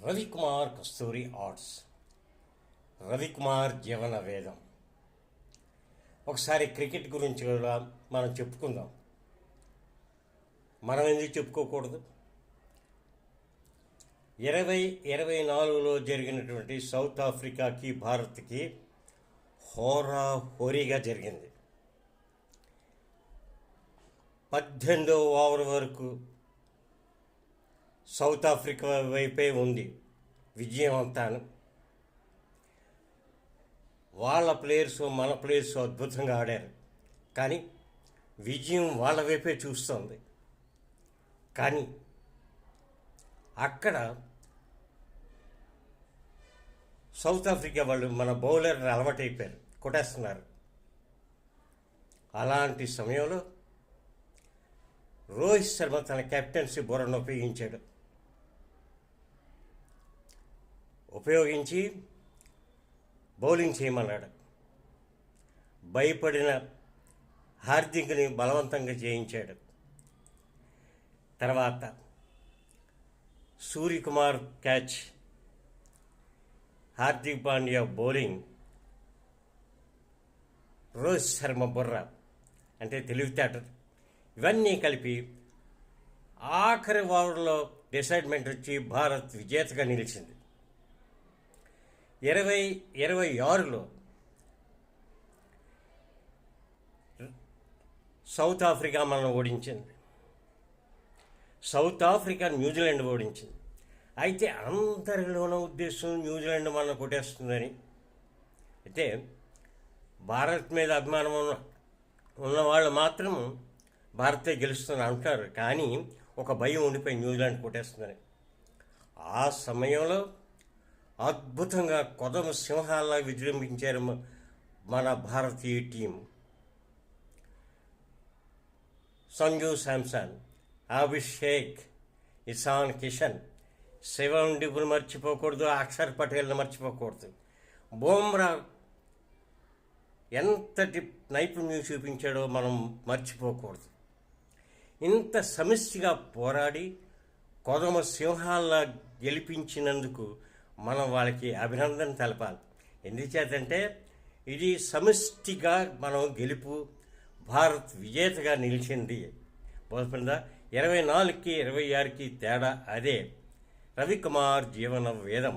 రవికుమార్ కస్తూరి arts, Ravikumar జీవన వేదం. ఒకసారి క్రికెట్ గురించి కూడా మనం చెప్పుకుందాం. మనం ఎందుకు చెప్పుకోకూడదు? 2024లో జరిగినటువంటి సౌత్ ఆఫ్రికాకి భారత్కి హోరాహోరీగా జరిగింది. 18వ ఓవర్ వరకు సౌత్ ఆఫ్రికా వైపే ఉంది విజయం అంతాను. వాళ్ళ ప్లేయర్స్ మన ప్లేయర్స్ అద్భుతంగా ఆడారు, కానీ విజయం వాళ్ళ వైపే చూస్తుంది. కానీ అక్కడ సౌత్ ఆఫ్రికా వాళ్ళు మన బౌలర్ని అలవాటైపోయారు, కొట్టేస్తున్నారు. అలాంటి సమయంలో రోహిత్ శర్మ తన కెప్టెన్సీ బుర్రను ఉపయోగించి బౌలింగ్ చేయమన్నాడు. భయపడిన హార్దిక్ని బలవంతంగా చేయించాడు. తర్వాత సూర్యకుమార్ క్యాచ్, హార్దిక్ పాండ్యా బౌలింగ్, రోహిత్ శర్మ బుర్ర అంటే తెలివితేటలు, ఇవన్నీ కలిపి ఆఖరి ఓవర్లో డిసైడ్మెంట్ వచ్చి భారత్ విజేతగా నిలిచింది. 2026లో సౌత్ ఆఫ్రికా మనం ఓడించింది. సౌత్ ఆఫ్రికా న్యూజిలాండ్ ఓడించింది. అయితే అందరిలోనూ ఉద్దేశం న్యూజిలాండ్ మనం కొట్టేస్తుందని. అయితే భారత్ మీద అభిమానం ఉన్నవాళ్ళు మాత్రం భారతే గెలుస్తుంది అంటారు, కానీ ఒక భయం ఉండిపోయి న్యూజిలాండ్ కొట్టేస్తుందని. ఆ సమయంలో అద్భుతంగా కొదమ సింహాల్లా విజృంభించారు మన భారతీయ టీం. సంజు శాంసన్, అభిషేక్, ఇషాన్ కిషన్, శివం డిబుల్ మర్చిపోకూడదు, అక్షర్ పటేల్ని మర్చిపోకూడదు. బుమ్రా ఎంతటి నైపుణ్యం చూపించాడో మనం మర్చిపోకూడదు. ఇంత సమిష్టిగా పోరాడి కొదమ సింహాల్లా గెలిపించినందుకు మనం వాళ్ళకి అభినందన తెలపాలి. ఎందుచేతంటే ఇది సమిష్టిగా మనం గెలుపు, భారత్ విజేతగా నిలిచింది. బోధపడిందా? 24కి 26కి తేడా అదే. రవికుమార్ జీవన వేదం.